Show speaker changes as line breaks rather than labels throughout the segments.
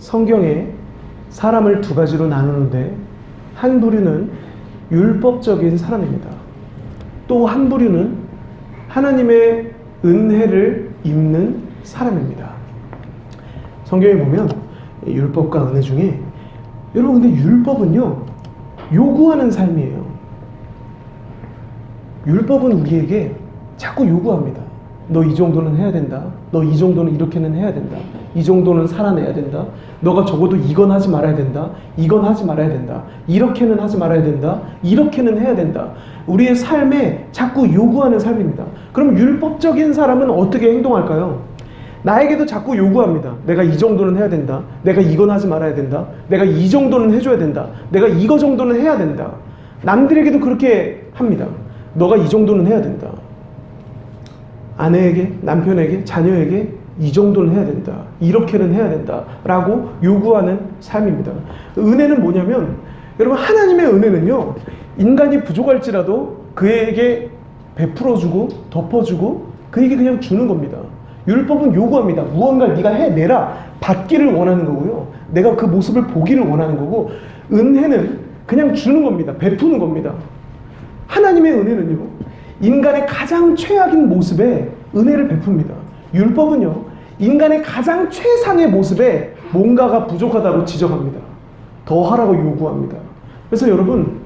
성경에 사람을 두 가지로 나누는데 한 부류는 율법적인 사람입니다. 또 한 부류는 하나님의 은혜를 입는 사람입니다. 성경에 보면 율법과 은혜 중에 여러분 근데 율법은요 요구하는 삶이에요. 율법은 우리에게 자꾸 요구합니다. 너 이 정도는 해야 된다. 너 이 정도는 이렇게는 해야 된다. 이 정도는 살아내야 된다. 너가 적어도 이건 하지 말아야 된다. 이건 하지 말아야 된다. 이렇게는 하지 말아야 된다. 이렇게는 해야 된다. 우리의 삶에 자꾸 요구하는 삶입니다. 그럼 율법적인 사람은 어떻게 행동할까요? 나에게도 자꾸 요구합니다. 내가 이 정도는 해야 된다. 내가 이건 하지 말아야 된다. 내가 이 정도는 해줘야 된다. 내가 이거 정도는 해야 된다. 남들에게도 그렇게 합니다. 너가 이 정도는 해야 된다. 아내에게, 남편에게, 자녀에게 이 정도는 해야 된다. 이렇게는 해야 된다. 라고 요구하는 삶입니다. 은혜는 뭐냐면 여러분 하나님의 은혜는요 인간이 부족할지라도 그에게 베풀어주고 덮어주고 그에게 그냥 주는 겁니다. 율법은 요구합니다. 무언가를 네가 해내라. 받기를 원하는 거고요. 내가 그 모습을 보기를 원하는 거고 은혜는 그냥 주는 겁니다. 베푸는 겁니다. 하나님의 은혜는요 인간의 가장 최악인 모습에 은혜를 베풉니다. 율법은요 인간의 가장 최상의 모습에 뭔가가 부족하다고 지적합니다. 더 하라고 요구합니다. 그래서 여러분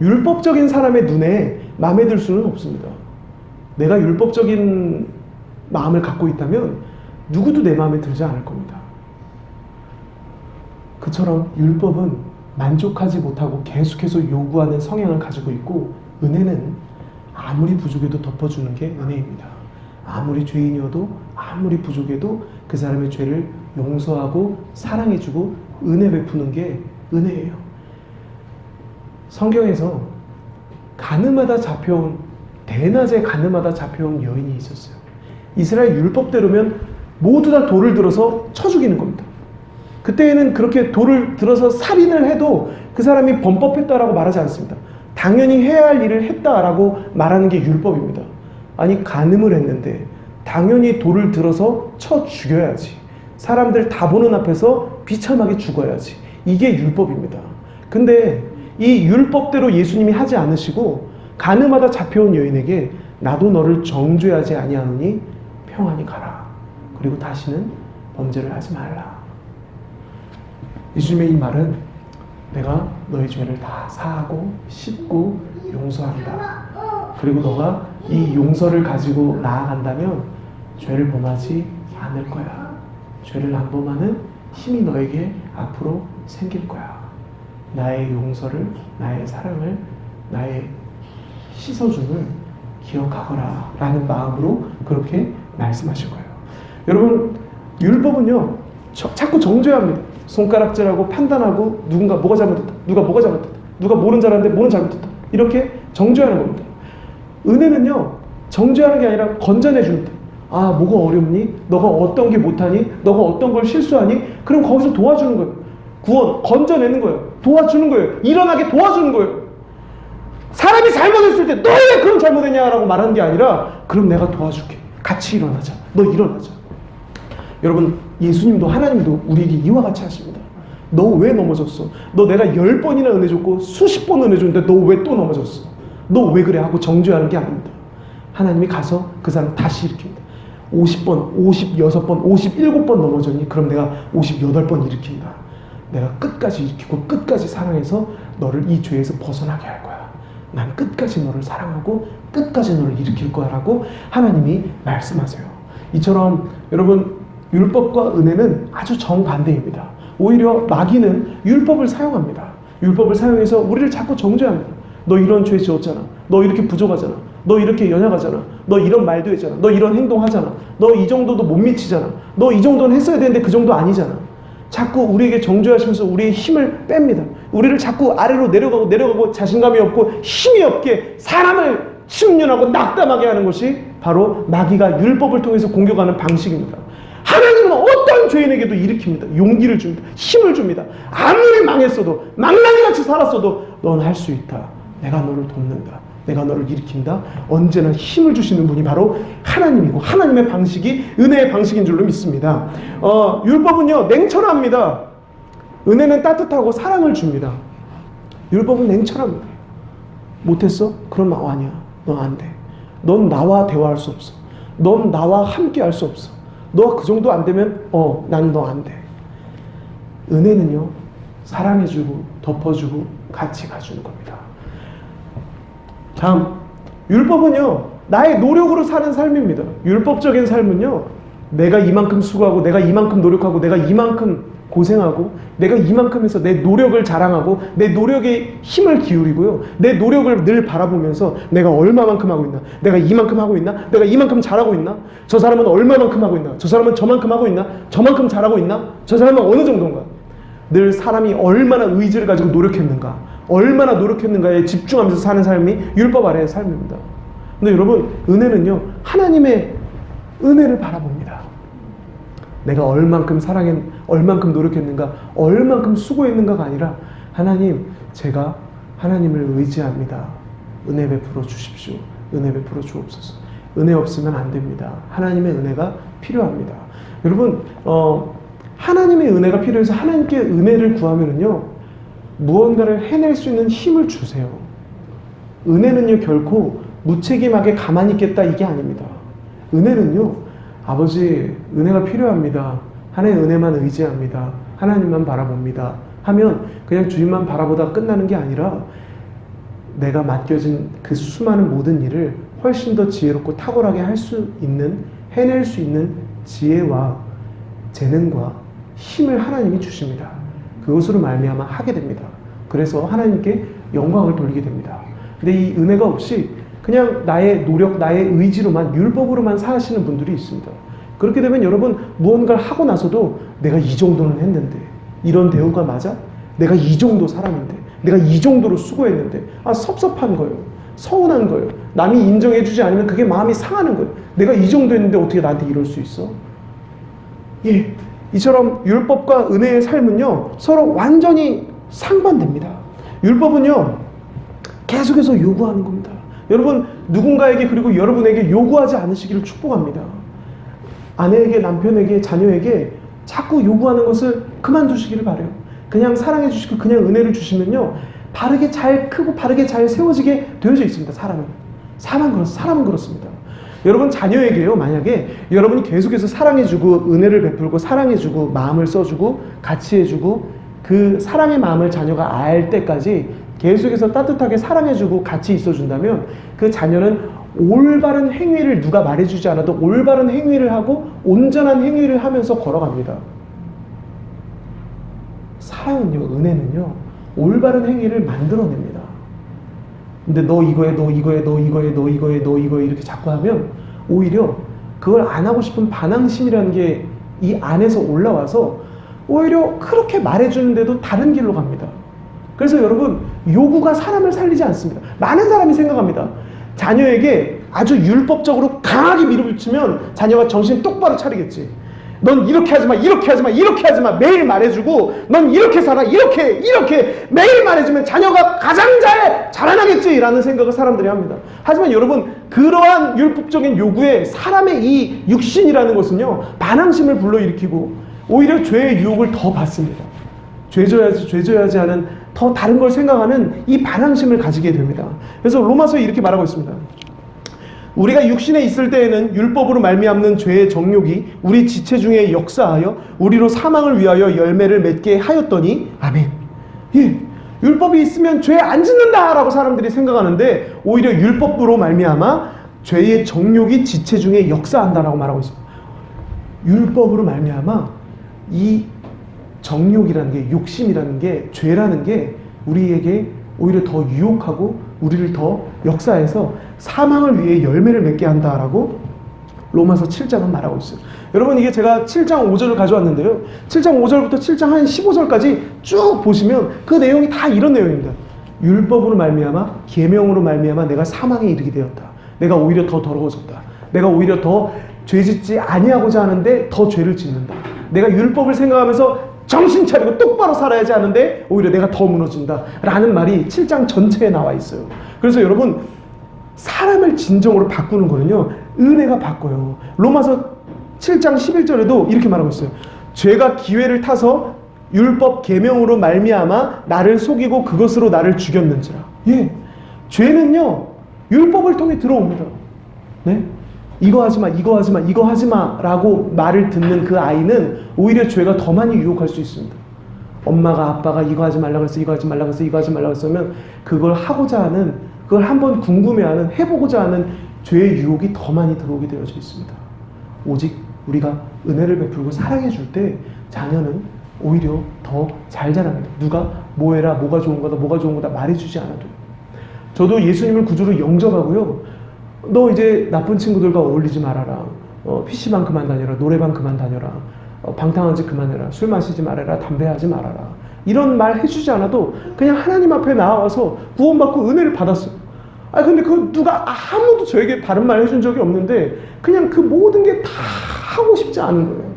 율법적인 사람의 눈에 마음에 들 수는 없습니다. 내가 율법적인 마음을 갖고 있다면 누구도 내 마음에 들지 않을 겁니다. 그처럼 율법은 만족하지 못하고 계속해서 요구하는 성향을 가지고 있고 은혜는 아무리 부족해도 덮어주는 게 은혜입니다. 아무리 죄인이어도 아무리 부족해도 그 사람의 죄를 용서하고 사랑해주고 은혜 베푸는 게 은혜예요. 성경에서 가늠하다 잡혀온 대낮에 가늠하다 잡혀온 여인이 있었어요. 이스라엘 율법대로면 모두 다 돌을 들어서 쳐 죽이는 겁니다. 그때에는 그렇게 돌을 들어서 살인을 해도 그 사람이 범법했다라고 말하지 않습니다. 당연히 해야 할 일을 했다라고 말하는 게 율법입니다. 아니 간음을 했는데 당연히 돌을 들어서 쳐 죽여야지. 사람들 다 보는 앞에서 비참하게 죽어야지. 이게 율법입니다. 근데 이 율법대로 예수님이 하지 않으시고 간음하다 잡혀온 여인에게 나도 너를 정죄하지 아니하노니 평안히 가라. 그리고 다시는 범죄를 하지 말라. 예수님의 이 말은 내가 너의 죄를 다 사하고 씻고 용서한다. 그리고 너가 이 용서를 가지고 나아간다면 죄를 범하지 않을 거야. 죄를 안 범하는 힘이 너에게 앞으로 생길 거야. 나의 용서를, 나의 사랑을, 나의 씻어줌을 기억하거라 라는 마음으로 그렇게 말씀하신 거예요. 여러분 율법은요 자꾸 정죄합니다. 손가락질하고 판단하고 누군가 뭐가 잘못했다. 누가 뭐가 잘못했다. 누가 뭐는 잘하는데 뭐는 잘못했다. 이렇게 정죄하는 겁니다. 은혜는요 정죄하는 게 아니라 건져내 줍니다. 아 뭐가 어렵니? 너가 어떤 게 못하니? 너가 어떤 걸 실수하니? 그럼 거기서 도와주는 거예요. 구원, 건져내는 거예요. 도와주는 거예요. 일어나게 도와주는 거예요. 사람이 잘못했을 때 너 왜 그럼 잘못했냐라고 말하는 게 아니라 그럼 내가 도와줄게. 같이 일어나자. 너 일어나자. 여러분 예수님도 하나님도 우리에게 이와 같이 하십니다. 너 왜 넘어졌어? 너 내가 10번이나 은혜 줬고 수십 번 은혜 줬는데 너 왜 또 넘어졌어? 너 왜 그래? 하고 정죄하는 게 아닙니다. 하나님이 가서 그 사람 다시 일으킵니다. 50번, 56번, 57번 넘어졌니? 그럼 내가 58번 일으킨다. 내가 끝까지 일으키고 끝까지 사랑해서 너를 이 죄에서 벗어나게 할 거야. 난 끝까지 너를 사랑하고 끝까지 너를 일으킬 거야 라고 하나님이 말씀하세요. 이처럼 여러분 율법과 은혜는 아주 정반대입니다. 오히려 마귀는 율법을 사용합니다. 율법을 사용해서 우리를 자꾸 정죄합니다. 너 이런 죄 지었잖아. 너 이렇게 부족하잖아. 너 이렇게 연약하잖아. 너 이런 말도 했잖아. 너 이런 행동하잖아. 너 이 정도도 못 미치잖아. 너 이 정도는 했어야 되는데 그 정도 아니잖아. 자꾸 우리에게 정죄하시면서 우리의 힘을 뺍니다. 우리를 자꾸 아래로 내려가고 자신감이 없고 힘이 없게 사람을 침륜하고 낙담하게 하는 것이 바로 마귀가 율법을 통해서 공격하는 방식입니다. 하나님은 어떤 죄인에게도 일으킵니다. 용기를 줍니다. 힘을 줍니다. 아무리 망했어도 망나니같이 살았어도 넌 할 수 있다. 내가 너를 돕는다. 내가 너를 일으킨다. 언제나 힘을 주시는 분이 바로 하나님이고 하나님의 방식이 은혜의 방식인 줄로 믿습니다. 율법은요 냉철합니다. 은혜는 따뜻하고 사랑을 줍니다. 율법은 냉철합니다. 못했어? 그럼 아니야. 너 안 돼. 넌 나와 대화할 수 없어. 넌 나와 함께 할 수 없어. 너가 그 정도 안 되면 난 너 안 돼. 은혜는요 사랑해주고 덮어주고 같이 가주는 겁니다. 다음, 율법은요 나의 노력으로 사는 삶입니다. 율법적인 삶은요 내가 이만큼 수고하고 내가 이만큼 노력하고 내가 이만큼 고생하고 내가 이만큼 해서 내 노력을 자랑하고 내 노력에 힘을 기울이고요 내 노력을 늘 바라보면서 내가 얼마만큼 하고 있나, 내가 이만큼 하고 있나, 내가 이만큼 잘하고 있나, 저 사람은 얼마만큼 하고 있나, 저 사람은 저만큼 하고 있나, 저만큼 잘하고 있나, 저 사람은 어느 정도인가. 늘 사람이 얼마나 의지를 가지고 노력했는가, 얼마나 노력했는가에 집중하면서 사는 삶이 율법 아래의 삶입니다. 근데 여러분 은혜는요 하나님의 은혜를 바라봅니다. 내가 얼만큼 얼만큼 노력했는가, 얼만큼 수고했는가가 아니라 하나님, 제가 하나님을 의지합니다. 은혜 베풀어 주십시오. 은혜 베풀어 주옵소서. 은혜 없으면 안 됩니다. 하나님의 은혜가 필요합니다. 여러분 하나님의 은혜가 필요해서 하나님께 은혜를 구하면은요 무언가를 해낼 수 있는 힘을 주세요. 은혜는요 결코 무책임하게 가만히 있겠다 이게 아닙니다. 은혜는요 아버지 은혜가 필요합니다. 하나님의 은혜만 의지합니다. 하나님만 바라봅니다. 하면 그냥 주님만 바라보다 끝나는 게 아니라 내가 맡겨진 그 수많은 모든 일을 훨씬 더 지혜롭고 탁월하게 할 수 있는, 해낼 수 있는 지혜와 재능과 힘을 하나님이 주십니다. 그것으로 말미암아 하게 됩니다. 그래서 하나님께 영광을 돌리게 됩니다. 근데 이 은혜가 없이 그냥 나의 노력, 나의 의지로만, 율법으로만 사시는 분들이 있습니다. 그렇게 되면 여러분 무언가를 하고 나서도 내가 이 정도는 했는데 이런 대우가 맞아? 내가 이 정도 사람인데 내가 이 정도로 수고했는데 섭섭한 거예요. 서운한 거예요. 남이 인정해주지 않으면 그게 마음이 상하는 거예요. 내가 이 정도 했는데 어떻게 나한테 이럴 수 있어? 예, 이처럼 율법과 은혜의 삶은요 서로 완전히 상반됩니다. 율법은요 계속해서 요구하는 겁니다. 여러분 누군가에게 그리고 여러분에게 요구하지 않으시기를 축복합니다. 아내에게, 남편에게, 자녀에게 자꾸 요구하는 것을 그만두시기를 바라요. 그냥 사랑해 주시고 그냥 은혜를 주시면요 바르게 잘 크고 바르게 잘 세워지게 되어져 있습니다. 사람은 그렇습니다. 여러분 자녀에게요 만약에 여러분이 계속해서 사랑해주고 은혜를 베풀고 사랑해주고 마음을 써주고 같이 해주고 그 사랑의 마음을 자녀가 알 때까지 계속해서 따뜻하게 사랑해주고 같이 있어준다면 그 자녀는 올바른 행위를 누가 말해주지 않아도 올바른 행위를 하고 온전한 행위를 하면서 걸어갑니다. 사랑은요, 은혜는요 올바른 행위를 만들어냅니다. 근데 너 이거에 이렇게 자꾸 하면 오히려 그걸 안 하고 싶은 반항심이라는 게 이 안에서 올라와서 오히려 그렇게 말해주는데도 다른 길로 갑니다. 그래서 여러분 요구가 사람을 살리지 않습니다. 많은 사람이 생각합니다. 자녀에게 아주 율법적으로 강하게 밀어붙이면 자녀가 정신 똑바로 차리겠지. 넌 이렇게 하지 마, 이렇게 하지 마, 이렇게 하지 마 매일 말해주고 넌 이렇게 살아, 이렇게 매일 말해주면 자녀가 가장 자라나겠지 라는 생각을 사람들이 합니다. 하지만 여러분 그러한 율법적인 요구에 사람의 이 육신이라는 것은요 반항심을 불러일으키고 오히려 죄의 유혹을 더 받습니다. 죄져야지 하는 더 다른 걸 생각하는 이 반항심을 가지게 됩니다. 그래서 로마서에 이렇게 말하고 있습니다. 우리가 육신에 있을 때에는 율법으로 말미암는 죄의 정욕이 우리 지체 중에 역사하여 우리로 사망을 위하여 열매를 맺게 하였더니 아멘. 예, 율법이 있으면 죄 안 짓는다라고 사람들이 생각하는데 오히려 율법으로 말미암아 죄의 정욕이 지체 중에 역사한다라고 말하고 있습니다. 율법으로 말미암아 이 정욕이라는 게, 욕심이라는 게, 죄라는 게 우리에게 오히려 더 유혹하고 우리를 더 역사해서 사망을 위해 열매를 맺게 한다라고 로마서 7장은 말하고 있어요. 여러분 이게 제가 7장 5절을 가져왔는데요. 7장 5절부터 7장 한 15절까지 쭉 보시면 그 내용이 다 이런 내용입니다. 율법으로 말미암아, 계명으로 말미암아 내가 사망에 이르게 되었다. 내가 오히려 더 더러워졌다. 내가 오히려 더 죄짓지 아니하고자 하는데 더 죄를 짓는다. 내가 율법을 생각하면서 정신 차리고 똑바로 살아야지 하는데 오히려 내가 더 무너진다 라는 말이 7장 전체에 나와 있어요. 그래서 여러분 사람을 진정으로 바꾸는 거는요, 은혜가 바꿔요. 로마서 7장 11절에도 이렇게 말하고 있어요. 죄가 기회를 타서 율법 계명으로 말미암아 나를 속이고 그것으로 나를 죽였는지라. 예, 죄는요 율법을 통해 들어옵니다. 네? 이거 하지마, 이거 하지마, 이거 하지마 라고 말을 듣는 그 아이는 오히려 죄가 더 많이 유혹할 수 있습니다. 엄마가 아빠가 이거 하지 말라고 했어, 이거 하지 말라고 했어, 이거 하지 말라고 했으면 그걸 하고자 하는, 그걸 한번 궁금해하는, 해보고자 하는 죄의 유혹이 더 많이 들어오게 되어져 있습니다. 오직 우리가 은혜를 베풀고 사랑해 줄 때 자녀는 오히려 더 잘 자랍니다. 누가 뭐 해라, 뭐가 좋은 거다, 뭐가 좋은 거다 말해주지 않아도. 저도 예수님을 구주로 영접하고요, 너 이제 나쁜 친구들과 어울리지 말아라, PC방 그만 다녀라, 노래방 그만 다녀라, 방탕한 짓 그만해라, 술 마시지 말아라, 담배 하지 말아라, 이런 말 해주지 않아도 그냥 하나님 앞에 나와서 구원받고 은혜를 받았어요. 근데 그 누가 아무도 저에게 다른 말 해준 적이 없는데 그냥 그 모든 게 다 하고 싶지 않은 거예요.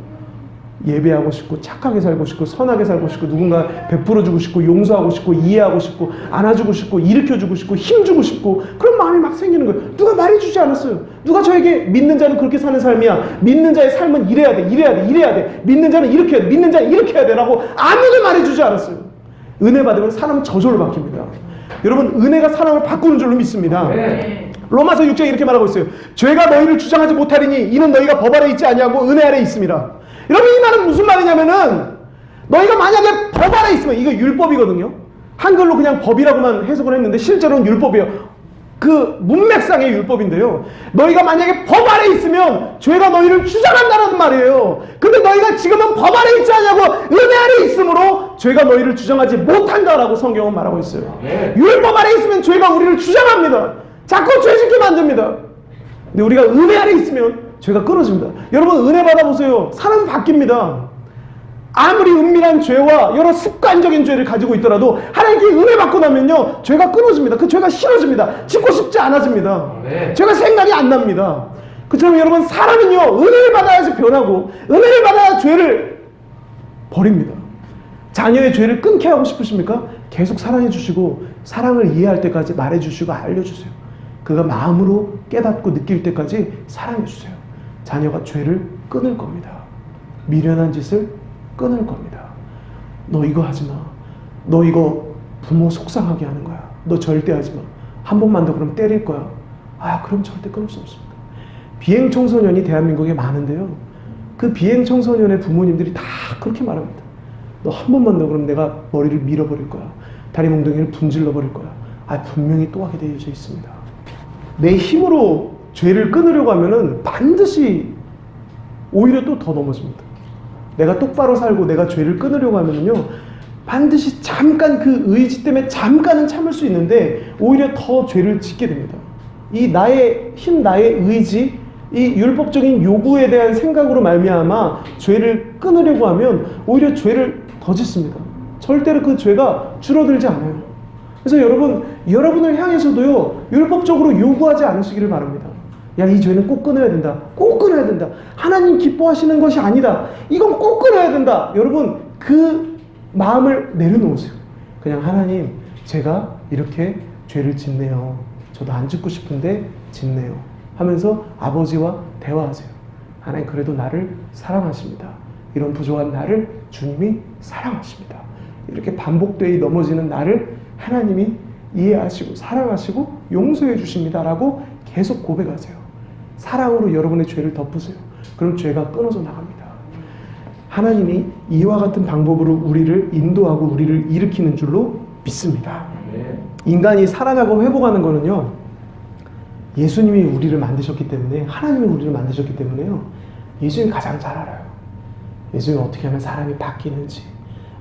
예배하고 싶고, 착하게 살고 싶고, 선하게 살고 싶고, 누군가 베풀어주고 싶고, 용서하고 싶고, 이해하고 싶고, 안아주고 싶고, 일으켜주고 싶고, 힘주고 싶고, 그런 마음이 막 생기는 거예요. 누가 말해주지 않았어요. 누가 저에게 믿는 자는 그렇게 사는 삶이야, 믿는 자의 삶은 이래야 돼, 이래야 돼, 이래야 돼, 믿는 자는 이렇게 해야 돼, 믿는 자는 이렇게 해야 돼 라고 아무도 말해주지 않았어요. 은혜 받으면 사람은 저절로 바뀝니다. 여러분, 은혜가 사람을 바꾸는 줄로 믿습니다. 네. 로마서 6장에 이렇게 말하고 있어요. 죄가 너희를 주장하지 못하리니 이는 너희가 법 아래 있지 아니하고 은혜 아래 있습니다. 여러분, 이 말은 무슨 말이냐면은 너희가 만약에 법 아래 있으면, 이거 율법이거든요. 한글로 그냥 법이라고만 해석을 했는데 실제로는 율법이에요. 그 문맥상의 율법인데요. 너희가 만약에 법 아래 있으면 죄가 너희를 주장한다는 말이에요. 근데 너희가 지금은 법 아래 있지 않냐고 은혜 아래 있으므로 죄가 너희를 주장하지 못한다라고 성경은 말하고 있어요. 네. 율법 아래 있으면 죄가 우리를 주장합니다. 자꾸 죄짓게 만듭니다. 근데 우리가 은혜 아래 있으면 죄가 끊어집니다. 여러분, 은혜 받아보세요. 사람은 바뀝니다. 아무리 은밀한 죄와 여러 습관적인 죄를 가지고 있더라도 하나님께 은혜 받고 나면요, 죄가 끊어집니다. 그 죄가 싫어집니다. 짓고 싶지 않아집니다. 네. 죄가 생각이 안 납니다. 그처럼 여러분, 사람은요 은혜를 받아야지 변하고, 은혜를 받아야 죄를 버립니다. 자녀의 죄를 끊게 하고 싶으십니까? 계속 사랑해 주시고, 사랑을 이해할 때까지 말해 주시고 알려주세요. 그가 마음으로 깨닫고 느낄 때까지 사랑해 주세요. 자녀가 죄를 끊을 겁니다. 미련한 짓을 끊을 겁니다. 너 이거 하지 마. 너 이거 부모 속상하게 하는 거야. 너 절대 하지 마. 한 번만 더 그러면 때릴 거야. 그럼 절대 끊을 수 없습니다. 비행 청소년이 대한민국에 많은데요, 그 비행 청소년의 부모님들이 다 그렇게 말합니다. 너 한 번만 더 그러면 내가 머리를 밀어버릴 거야. 다리 몽둥이를 분질러 버릴 거야. 분명히 또 하게 되어져 있습니다. 내 힘으로 죄를 끊으려고 하면은 반드시 오히려 또 더 넘어집니다. 내가 똑바로 살고 내가 죄를 끊으려고 하면은요, 반드시 잠깐 그 의지 때문에 잠깐은 참을 수 있는데 오히려 더 죄를 짓게 됩니다. 이 나의 힘, 나의 의지, 이 율법적인 요구에 대한 생각으로 말미암아 죄를 끊으려고 하면 오히려 죄를 더 짓습니다. 절대로 그 죄가 줄어들지 않아요. 그래서 여러분을 향해서도요, 율법적으로 요구하지 않으시기를 바랍니다. 야, 이 죄는 꼭 끊어야 된다. 꼭 끊어야 된다. 하나님 기뻐하시는 것이 아니다. 이건 꼭 끊어야 된다. 여러분, 그 마음을 내려놓으세요. 그냥 하나님, 제가 이렇게 죄를 짓네요. 저도 안 짓고 싶은데 짓네요. 하면서 아버지와 대화하세요. 하나님, 그래도 나를 사랑하십니다. 이런 부족한 나를 주님이 사랑하십니다. 이렇게 반복되이 넘어지는 나를 하나님이 이해하시고 사랑하시고 용서해 주십니다라고 계속 고백하세요. 사랑으로 여러분의 죄를 덮으세요. 그럼 죄가 끊어져 나갑니다. 하나님이 이와 같은 방법으로 우리를 인도하고 우리를 일으키는 줄로 믿습니다. 인간이 살아나고 회복하는 거는요, 예수님이 우리를 만드셨기 때문에, 하나님이 우리를 만드셨기 때문에요, 예수님이 가장 잘 알아요. 예수님이 어떻게 하면 사람이 바뀌는지,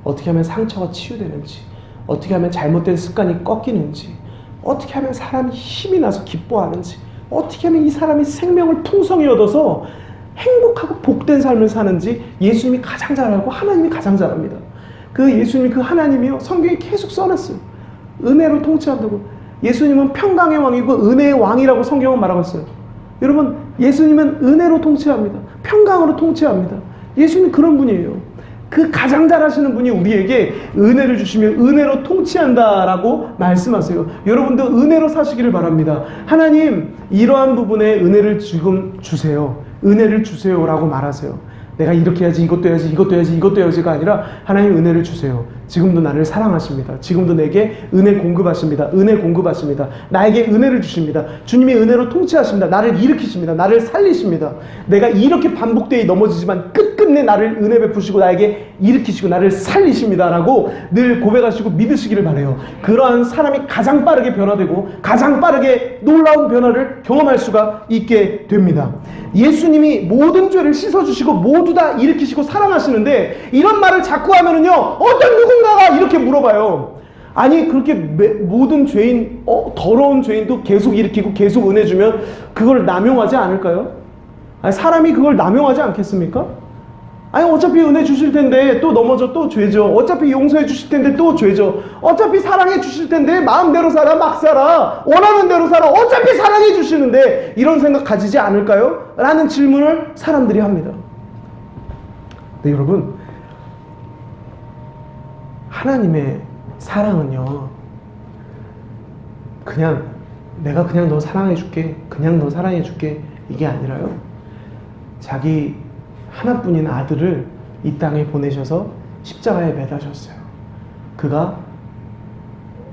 어떻게 하면 상처가 치유되는지, 어떻게 하면 잘못된 습관이 꺾이는지, 어떻게 하면 사람이 힘이 나서 기뻐하는지, 어떻게 하면 이 사람이 생명을 풍성히 얻어서 행복하고 복된 삶을 사는지 예수님이 가장 잘 알고 하나님이 가장 잘 압니다. 그 예수님이, 그 하나님이요, 성경에 계속 써놨어요. 은혜로 통치한다고. 예수님은 평강의 왕이고 은혜의 왕이라고 성경은 말하고 있어요. 여러분, 예수님은 은혜로 통치합니다. 평강으로 통치합니다. 예수님은 그런 분이에요. 그 가장 잘하시는 분이 우리에게 은혜를 주시면 은혜로 통치한다라고 말씀하세요. 여러분도 은혜로 사시기를 바랍니다. 하나님, 이러한 부분에 은혜를 지금 주세요. 은혜를 주세요라고 말하세요. 내가 이렇게 해야지, 이것도 해야지, 이것도 해야지, 이것도 해야지가 아니라 하나님 은혜를 주세요. 지금도 나를 사랑하십니다. 지금도 내게 은혜 공급하십니다. 은혜 공급하십니다. 나에게 은혜를 주십니다. 주님이 은혜로 통치하십니다. 나를 일으키십니다. 나를 살리십니다. 내가 이렇게 반복되이 넘어지지만 끝끝내 나를 은혜 베푸시고 나에게 일으키시고 나를 살리십니다. 라고 늘 고백하시고 믿으시기를 바라요. 그러한 사람이 가장 빠르게 변화되고 가장 빠르게 놀라운 변화를 경험할 수가 있게 됩니다. 예수님이 모든 죄를 씻어주시고 모두 다 일으키시고 사랑하시는데 이런 말을 자꾸 하면은요, 어떤 누군가가 이렇게 물어봐요. 아니, 그렇게 모든 죄인, 더러운 죄인도 계속 일으키고 계속 은혜 주면 그걸 남용하지 않을까요? 아니, 사람이 그걸 남용하지 않겠습니까? 아니, 어차피 은혜 주실 텐데 또 넘어져 또 죄죠. 어차피 용서해 주실 텐데 또 죄죠. 어차피 사랑해 주실 텐데 마음대로 살아, 막 살아, 원하는 대로 살아, 어차피 사랑해 주시는데 이런 생각 가지지 않을까요? 라는 질문을 사람들이 합니다. 네, 여러분, 하나님의 사랑은요, 그냥 내가 그냥 너 사랑해 줄게, 그냥 너 사랑해 줄게, 이게 아니라요, 자기 하나뿐인 아들을 이 땅에 보내셔서 십자가에 매다셨어요. 그가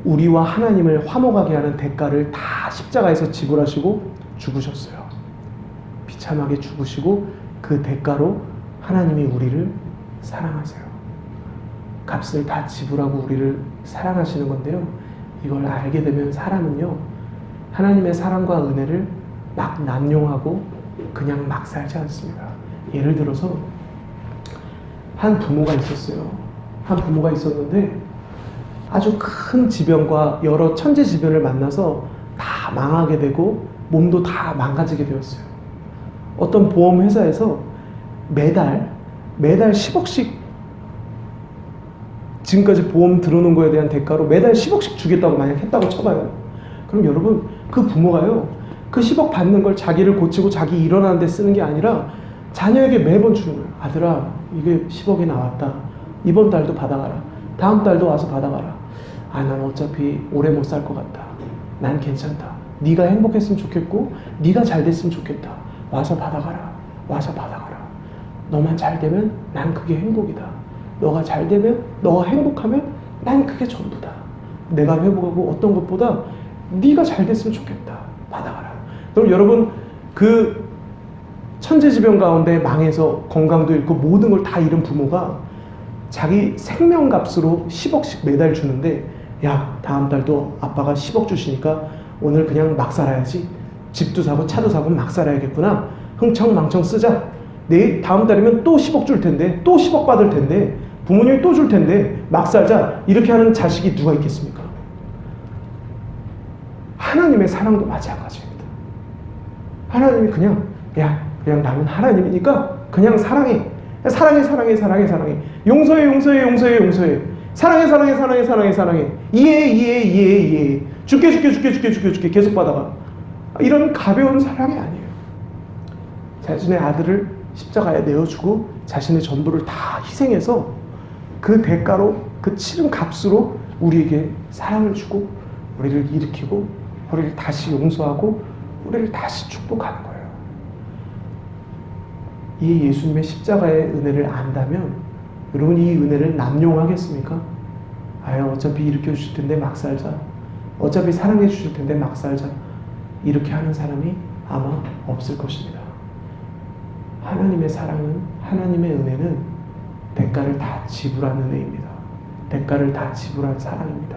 우리와 하나님을 화목하게 하는 대가를 다 십자가에서 지불하시고 죽으셨어요. 비참하게 죽으시고 그 대가로 하나님이 우리를 사랑하세요. 값을 다 지불하고 우리를 사랑하시는 건데요, 이걸 알게 되면 사람은요, 하나님의 사랑과 은혜를 막 남용하고 그냥 막 살지 않습니다. 예를 들어서 한 부모가 있었어요. 한 부모가 있었는데 아주 큰 지병과 여러 천재지변을 만나서 다 망하게 되고 몸도 다 망가지게 되었어요. 어떤 보험회사에서 매달 10억씩 지금까지 보험 들어놓은 거에 대한 대가로 매달 10억씩 주겠다고 만약 했다고 쳐봐요. 그럼 여러분, 그 부모가요, 그 10억 받는 걸 자기를 고치고 자기 일어나는 데 쓰는 게 아니라 자녀에게 매번 주는 거예요. 아들아, 이게 10억이 나왔다. 이번 달도 받아가라. 다음 달도 와서 받아가라. 아, 난 어차피 오래 못 살 것 같다. 난 괜찮다. 네가 행복했으면 좋겠고 네가 잘 됐으면 좋겠다. 와서 받아가라. 와서 받아가라. 너만 잘 되면 난 그게 행복이다. 너가 잘 되면, 너가 행복하면 난 그게 전부다. 내가 회복하고 어떤 것보다 네가 잘 됐으면 좋겠다. 받아가라. 그럼 여러분, 그 천재지변 가운데 망해서 건강도 잃고 모든 걸 다 잃은 부모가 자기 생명값으로 10억씩 매달 주는데, 야, 다음 달도 아빠가 10억 주시니까 오늘 그냥 막 살아야지. 집도 사고 차도 사고 막 살아야겠구나. 흥청망청 쓰자. 내일 다음 달이면 또 10억 줄 텐데, 또 10억 받을 텐데, 부모님이 또 줄 텐데 막 살자. 이렇게 하는 자식이 누가 있겠습니까? 하나님의 사랑도 마찬가지입니다. 하나님이 그냥, 야, 그냥 나는 하나님이니까 그냥 사랑해. 사랑해, 사랑해, 사랑해, 사랑해. 용서해, 용서해, 용서해, 용서해. 사랑해, 사랑해, 사랑해, 사랑해, 사랑해. 이해해, 이해해, 이해해, 이해해. 줄게, 줄게, 줄게, 줄게, 줄게, 줄게. 계속 받아가. 이런 가벼운 사랑이 아니에요. 자신의 아들을 십자가에 내어주고 자신의 전부를 다 희생해서 그 대가로, 그 치른 값으로 우리에게 사랑을 주고 우리를 일으키고 우리를 다시 용서하고 우리를 다시 축복하는 거예요. 이 예수님의 십자가의 은혜를 안다면 여러분, 이 은혜를 남용하겠습니까? 아유, 어차피 일으켜 주실 텐데 막 살자. 어차피 사랑해 주실 텐데 막 살자. 이렇게 하는 사람이 아마 없을 것입니다. 하나님의 사랑은, 하나님의 은혜는 대가를 다 지불한 은혜입니다. 대가를 다 지불한 사랑입니다.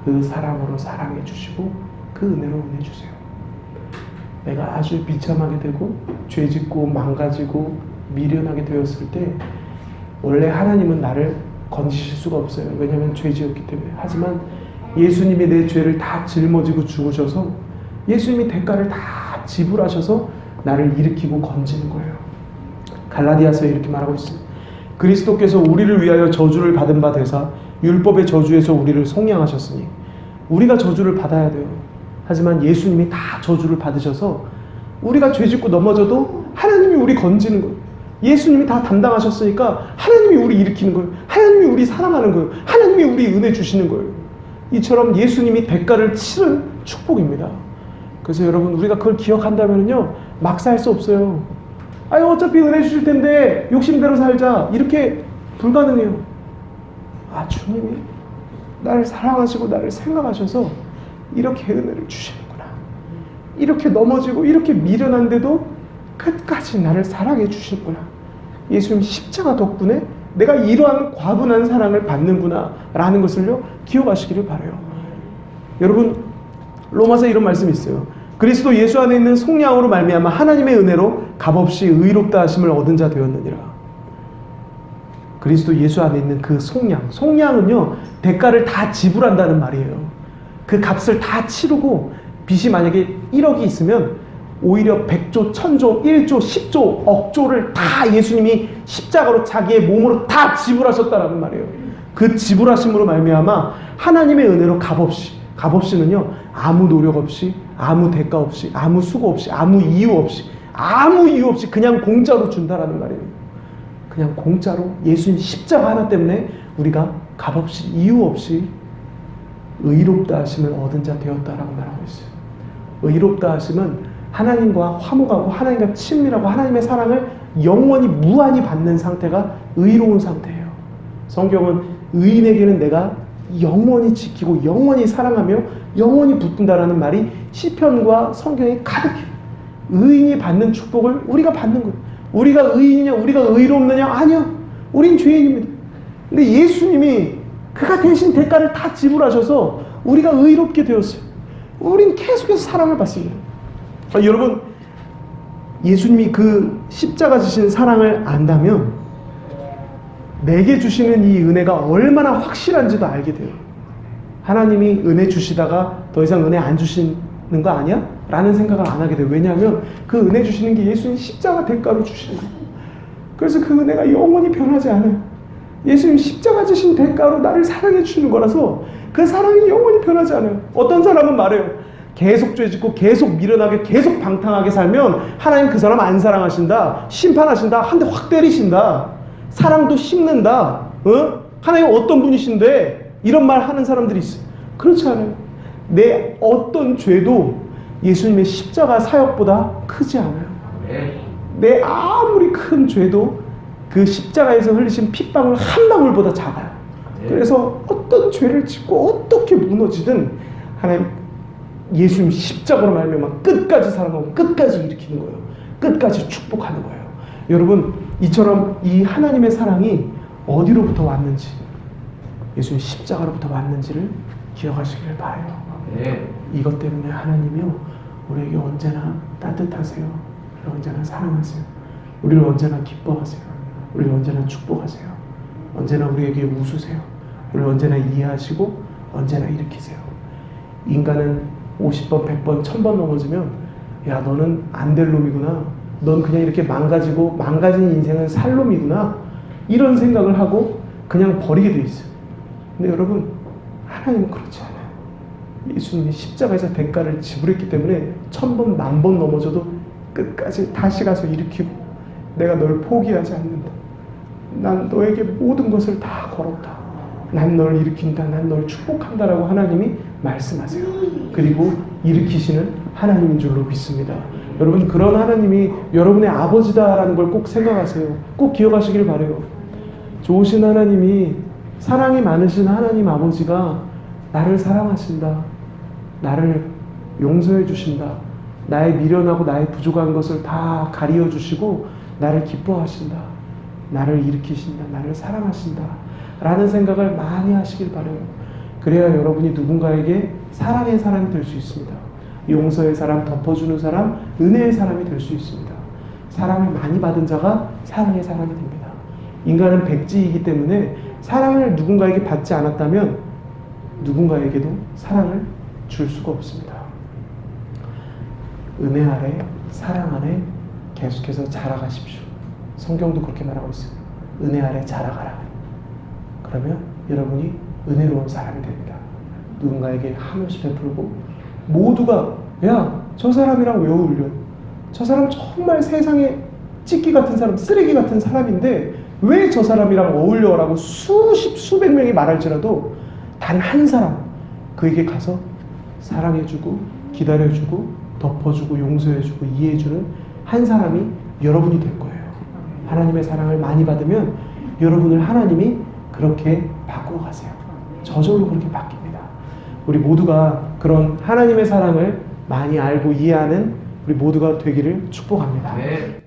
그 사랑으로 사랑해 주시고 그 은혜로 은혜 주세요. 내가 아주 비참하게 되고 죄짓고 망가지고 미련하게 되었을 때 원래 하나님은 나를 건지실 수가 없어요. 왜냐하면 죄지었기 때문에. 하지만 예수님이 내 죄를 다 짊어지고 죽으셔서 예수님이 대가를 다 지불하셔서 나를 일으키고 건지는 거예요. 갈라디아서에 이렇게 말하고 있습니다. 그리스도께서 우리를 위하여 저주를 받은 바 되사 율법의 저주에서 우리를 속량하셨으니, 우리가 저주를 받아야 돼요. 하지만 예수님이 다 저주를 받으셔서 우리가 죄짓고 넘어져도 하나님이 우리 건지는 거예요. 예수님이 다 담당하셨으니까 하나님이 우리 일으키는 거예요. 하나님이 우리 사랑하는 거예요. 하나님이 우리 은혜 주시는 거예요. 이처럼 예수님이 대가를 치른 축복입니다. 그래서 여러분, 우리가 그걸 기억한다면요, 막살 수 없어요. 아니, 어차피 은혜 주실 텐데 욕심대로 살자, 이렇게 불가능해요. 아, 주님이 나를 사랑하시고 나를 생각하셔서 이렇게 은혜를 주시는구나. 이렇게 넘어지고 이렇게 미련한데도 끝까지 나를 사랑해 주시는구나. 예수님 십자가 덕분에 내가 이러한 과분한 사랑을 받는구나 라는 것을요, 기억하시기를 바라요. 여러분, 로마서에 이런 말씀이 있어요. 그리스도 예수 안에 있는 속량으로 말미암아 하나님의 은혜로 값없이 의롭다 하심을 얻은 자 되었느니라. 그리스도 예수 안에 있는 그 속량, 속량은요, 대가를 다 지불한다는 말이에요. 그 값을 다 치르고, 빚이 만약에 1억이 있으면 오히려 100조, 1000조, 1조, 10조, 억조를 다 예수님이 십자가로 자기의 몸으로 다 지불하셨다라는 말이에요. 그 지불하심으로 말미암아 하나님의 은혜로 값없이, 값없이는요, 아무 노력 없이, 아무 대가 없이, 아무 수고 없이, 아무 이유 없이 그냥 공짜로 준다라는 말이에요. 그냥 공짜로 예수님 십자가 하나 때문에 우리가 값없이, 이유 없이 의롭다 하심을 얻은 자 되었다라고 말하고 있어요. 의롭다 하심은 하나님과 화목하고 하나님과 친밀하고 하나님의 사랑을 영원히 무한히 받는 상태가 의로운 상태예요. 성경은 의인에게는 내가 영원히 지키고 영원히 사랑하며 영원히 붙든다라는 말이 시편과 성경에 가득해요. 의인이 받는 축복을 우리가 받는 거예요. 우리가 의인이냐, 우리가 의롭느냐? 아니요. 우린 죄인입니다. 근데 예수님이 그가 대신 대가를 다 지불하셔서 우리가 의롭게 되었어요. 우린 계속해서 사랑을 받습니다. 여러분, 예수님이 그 십자가 지신 사랑을 안다면 내게 주시는 이 은혜가 얼마나 확실한지도 알게 돼요. 하나님이 은혜 주시다가 더 이상 은혜 안 주시는 거 아니야? 라는 생각을 안 하게 돼요. 왜냐하면 그 은혜 주시는 게 예수님 십자가 대가로 주시는 거예요. 그래서 그 은혜가 영원히 변하지 않아요. 예수님 십자가 지신 대가로 나를 사랑해 주시는 거라서 그 사랑이 영원히 변하지 않아요. 어떤 사람은 말해요. 계속 죄 짓고 계속 미련하게 계속 방탕하게 살면 하나님 그 사람 안 사랑하신다, 심판하신다, 한 대 확 때리신다, 사랑도 씹는다, 하나님 어떤 분이신데, 이런 말 하는 사람들이 있어요. 그렇지 않아요. 내 어떤 죄도 예수님의 십자가 사역보다 크지 않아요. 내 아무리 큰 죄도 그 십자가에서 흘리신 핏방울 한 방울보다 작아요. 그래서 어떤 죄를 짓고 어떻게 무너지든 하나님 예수님 십자가로 말미암아 끝까지 사랑하고 끝까지 일으키는 거예요. 끝까지 축복하는 거예요. 여러분, 이처럼 이 하나님의 사랑이 어디로부터 왔는지, 예수님 십자가로부터 왔는지를 기억하시길 바라요. 이것 때문에 하나님이요, 우리에게 언제나 따뜻하세요. 우리를 언제나 사랑하세요. 우리를 언제나 기뻐하세요. 우리를 언제나 축복하세요. 언제나 우리에게 웃으세요. 우리를 언제나 이해하시고 언제나 일으키세요. 인간은 50번, 100번, 1000번 넘어지면 야, 너는 안 될 놈이구나. 넌 그냥 이렇게 망가지고 망가진 인생은 살 놈이구나. 이런 생각을 하고 그냥 버리게 돼 있어요. 근데 여러분, 하나님은 그렇지 않아요. 예수님이 십자가에서 대가를 지불했기 때문에 1000번, 10,000번 넘어져도 끝까지 다시 가서 일으키고 내가 널 포기하지 않는다. 난 너에게 모든 것을 다 걸었다. 난 널 일으킨다. 난 널 축복한다라고 하나님이 말씀하세요. 그리고 일으키시는 하나님인 줄로 믿습니다. 여러분, 그런 하나님이 여러분의 아버지다라는 걸 꼭 생각하세요. 꼭 기억하시길 바라요. 좋으신 하나님이, 사랑이 많으신 하나님 아버지가 나를 사랑하신다. 나를 용서해 주신다. 나의 미련하고 나의 부족한 것을 다 가리워 주시고 나를 기뻐하신다. 나를 일으키신다. 나를 사랑하신다. 라는 생각을 많이 하시길 바라요. 그래야 여러분이 누군가에게 사랑의 사람이 될 수 있습니다. 용서의 사람, 덮어주는 사람, 은혜의 사람이 될 수 있습니다. 사랑을 많이 받은 자가 사랑의 사람이 됩니다. 인간은 백지이기 때문에 사랑을 누군가에게 받지 않았다면 누군가에게도 사랑을 줄 수가 없습니다. 은혜 아래, 사랑 안에 계속해서 자라가십시오. 성경도 그렇게 말하고 있어요. 은혜 아래 자라가라. 그러면 여러분이 은혜로운 사람이 됩니다. 누군가에게 한없이 베풀고 모두가 야, 저 사람이랑 왜 어울려? 저 사람 정말 세상에 찌끼 같은 사람, 쓰레기 같은 사람인데 왜 저 사람이랑 어울려라고 수십, 수백 명이 말할지라도 단 한 사람 그에게 가서 사랑해주고 기다려주고 덮어주고 용서해주고 이해해주는 한 사람이 여러분이 될 거예요. 하나님의 사랑을 많이 받으면 여러분을 하나님이 그렇게 바꾸어 가세요. 저절로 그렇게 바뀝니다. 우리 모두가 그런 하나님의 사랑을 많이 알고 이해하는 우리 모두가 되기를 축복합니다.
네.